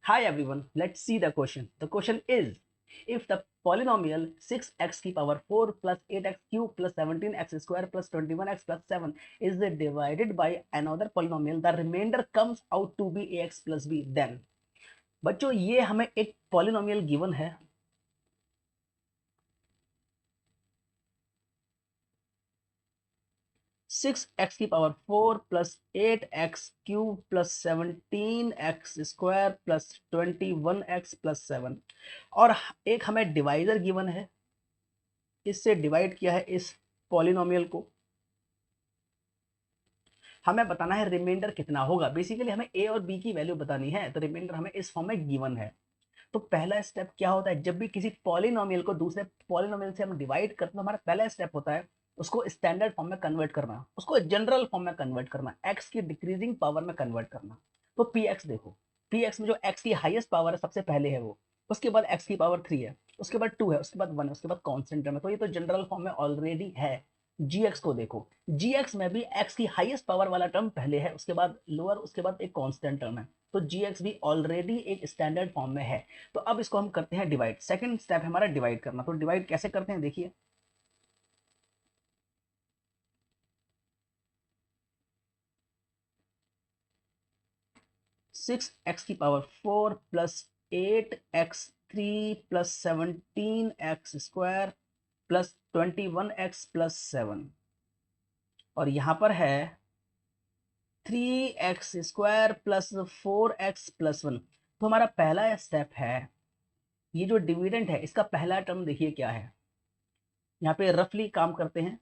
Hi everyone, let's see the question. The question is, if the polynomial 6x की power 4 plus 8x cube plus 17x square plus 21x plus 7 is divided by another polynomial, the remainder comes out to be ax plus b, then बच्चों ये हमें एक polynomial given है, 6x की power 4 plus 8x cube plus 17x square plus 21x plus 7 और एक हमें divisor given है, इससे डिवाइड किया है इस पॉलिनोमियल को। हमें बताना है रिमाइंडर कितना होगा। बेसिकली हमें ए और बी की वैल्यू बतानी है, तो रिमाइंडर हमें इस फॉर्म में गिवन है। तो पहला स्टेप क्या होता है, जब भी किसी पॉलिनोमियल को दूसरे पॉलिनोमियल से हम डिवाइड करते हैं, हमारा पहला स्टेप होता है उसको स्टैंडर्ड फॉर्म में कन्वर्ट करना, उसको जनरल फॉर्म में कन्वर्ट करना, एक्स की डिक्रीजिंग पावर में कन्वर्ट करना। तो पी एक्स देखो, पी एक्स में जो एक्स की हाईएस्ट पावर है सबसे पहले है वो, उसके बाद एक्स की पावर 3 है, उसके बाद 2 है, उसके बाद 1 है, उसके बाद कॉन्स्टेंट टर्म है। तो ये तो जनरल फॉर्म में ऑलरेडी है। जी एक्स को देखो, जी एक्स में भी एक्स की हाईएस्ट पावर वाला टर्म पहले है, उसके बाद लोअर, उसके बाद एक कॉन्स्टेंट टर्म है। तो जी एक्स भी ऑलरेडी एक स्टैंडर्ड फॉर्म में है। तो अब इसको हम करते हैं डिवाइड। सेकंड स्टेप है हमारा डिवाइड करना। तो डिवाइड कैसे करते हैं देखिए, सिक्स एक्स की power 4 plus 8x3 plus 17x square plus 21x plus 7 और यहां पर है 3x square plus 4x plus 1। तो हमारा पहला स्टेप है, ये जो डिविडेंड है इसका पहला टर्म देखिए क्या है। यहाँ पे रफली काम करते हैं,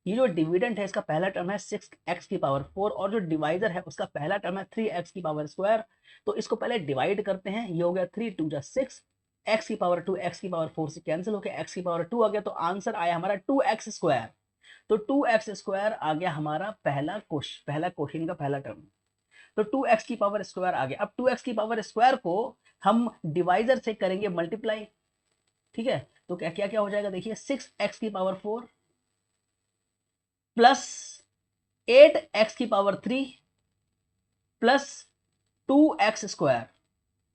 ये जो डिविडेंड है इसका पहला टर्म है 6x की पावर 4 और जो डिवाइजर है उसका पहला टर्म है 3x की पावर स्क्वायर। तो इसको पहले डिवाइड करते हैं, ये हो गया 3 2 जा 6, x की पावर 2 x की पावर 4 से कैंसिल हो गया, x की पावर 2 आ गया, तो आंसर आया हमारा 2x स्क्वायर। तो 2x स्क्वायर आ गया हमारा पहला क्वेश्चन का पहला टर्म। तो 2x की पावर स्क्वायर आ गया। अब 2x की पावर स्क्वायर को हम डिवाइजर से करेंगे मल्टीप्लाई, ठीक है। तो क्या क्या क्या हो जाएगा देखिए, 6x की पावर 4 प्लस 8x की पावर 3 प्लस 2x स्क्वायर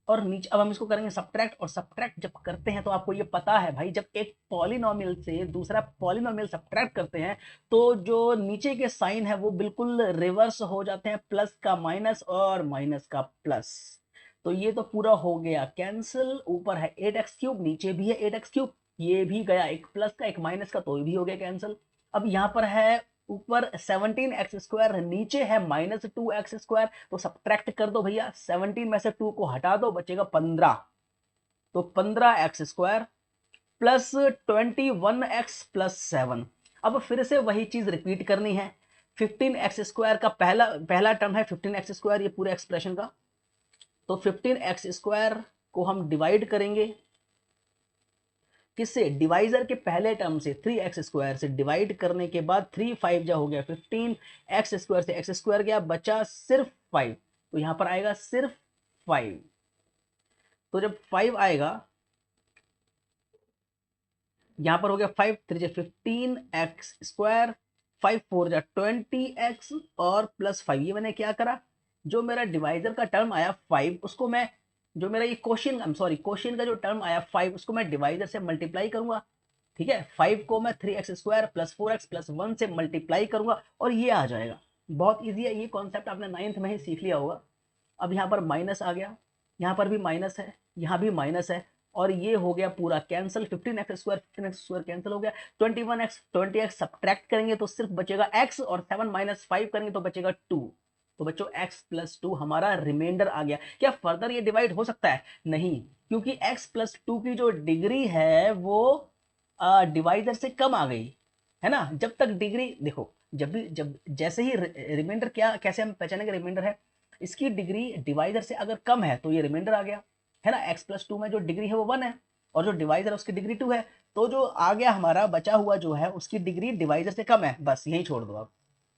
और नीचे अब हम इसको करेंगे सब्ट्रैक्ट, और सब्ट्रैक्ट जब करते हैं तो आपको ये पता है भाई, जब एक पॉलिनोमियल से दूसरा पॉलिनोमियल सब्ट्रैक्ट करते हैं तो जो नीचे के साइन है वो बिल्कुल रिवर्स हो जाते हैं, प्लस का माइनस और माइनस का प्लस। तो ये तो पूरा हो गया कैंसिल, ऊपर है 8x क्यूब, नीचे भी है 8x क्यूब, ये भी गया, एक प्लस का एक माइनस का, तो ये भी हो गया कैंसिल। अब यहाँ पर है ऊपर 17x स्क्वायर, नीचे है माइनस 2x स्क्वायर, तो सब्ट्रैक्ट कर दो भैया, 17 में से 2 को हटा दो, बचेगा 15। तो 15x square plus 21x plus 7। अब फिर से वही चीज रिपीट करनी है। 15x स्क्वायर का पहला पहला टर्म है 15x स्क्वायर, ये पूरे एक्सप्रेशन का। तो 15x स्क्वायर को हम डिवाइड करेंगे किससे, डिवाइजर के पहले टर्म से, 3x स्क्वायर से। डिवाइड करने के बाद 3 5 जा हो गया 15, एक्स स्क्वायर से एक्स स्क्वायर गया, बचा सिर्फ 5। तो यहां पर आएगा सिर्फ 5। तो जब 5 आएगा, यहां पर हो गया 5 3 15x स्क्वायर, 5 4 जा 20x और प्लस 5। ये मैंने क्या करा, जो मेरा डिवाइजर का टर्म आया 5 उसको मैं, जो मेरा ये क्वेश्चन का जो टर्म आया 5 उसको मैं डिवाइजर से मल्टीप्लाई करूंगा, ठीक है। 5 को मैं 3x square plus 4x plus 1 से मल्टीप्लाई करूंगा और ये आ जाएगा। बहुत ईजी है, ये कॉन्सेप्ट आपने 9th में ही सीख लिया होगा। अब यहाँ पर माइनस आ गया, यहाँ पर भी माइनस है, यहाँ भी माइनस है, और ये हो गया पूरा कैंसिल। 15x स्क्वायर कैंसिल हो गया, 21x 20x सब्ट्रैक्ट करेंगे तो सिर्फ बचेगा x, और 7 माइनस 5 करेंगे तो बचेगा 2। तो बच्चों x प्लस 2 हमारा रिमाइंडर आ गया। क्या फर्दर ये डिवाइड हो सकता है? नहीं, क्योंकि x प्लस 2 की जो डिग्री है वो डिवाइजर से कम आ गई है ना। जब तक डिग्री देखो, जब जैसे ही रिमाइंडर, क्या कैसे हम पहचानेंगे रिमाइंडर है, इसकी डिग्री डिवाइजर से अगर कम है तो ये रिमाइंडर आ गया, है ना। x प्लस 2 में जो डिग्री है वो 1 है और जो डिवाइजर है उसकी डिग्री 2 है, तो जो आ गया हमारा बचा हुआ जो है उसकी डिग्री डिवाइजर से कम है, बस यही छोड़ दो आप।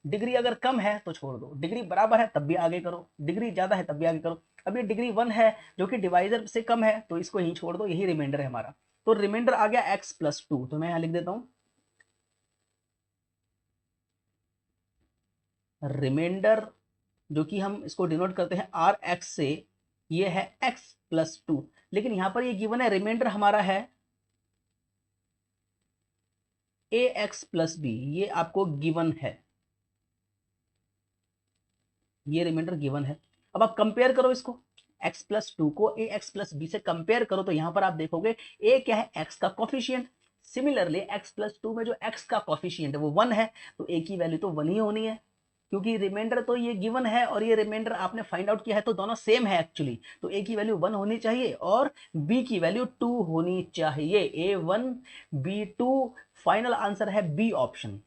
डिग्री अगर कम है तो छोड़ दो, डिग्री बराबर है तब भी आगे करो, डिग्री ज्यादा है तब भी आगे करो। अब ये डिग्री 1 है जो कि डिवाइजर से कम है, तो इसको यही छोड़ दो, यही रिमाइंडर है हमारा। तो रिमाइंडर आ गया x प्लस 2, तो मैं यहां लिख देता हूं रिमाइंडर जो कि हम इसको डिनोट करते हैं आर एक्स से, ये है एक्स प्लस टू। लेकिन यहां पर ये गिवन है, रिमाइंडर हमारा है ए एक्स प्लस बी, ये आपको गिवन है, ये रिमाइंडर गिवन है। अब आप कंपेयर करो इसको, x प्लस टू को ए एक्स प्लस बी से कंपेयर करो, तो यहां पर आप देखोगे ए क्या है, x का coefficient. Similarly x plus two में जो x का कॉफिशियंट है वो 1 है, तो a की वैल्यू तो 1 ही होनी है, क्योंकि रिमाइंडर तो ये गिवन है और ये रिमाइंडर आपने फाइंड आउट किया है, तो दोनों सेम है एक्चुअली। तो a की वैल्यू 1 होनी चाहिए और b की वैल्यू 2 होनी चाहिए। a1 b2, फाइनल आंसर है बी ऑप्शन।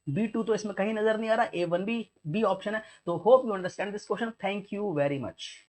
B2 तो इसमें कहीं नजर नहीं आ रहा, A1 भी बी ऑप्शन है। तो hope you understand this question. Thank you very much.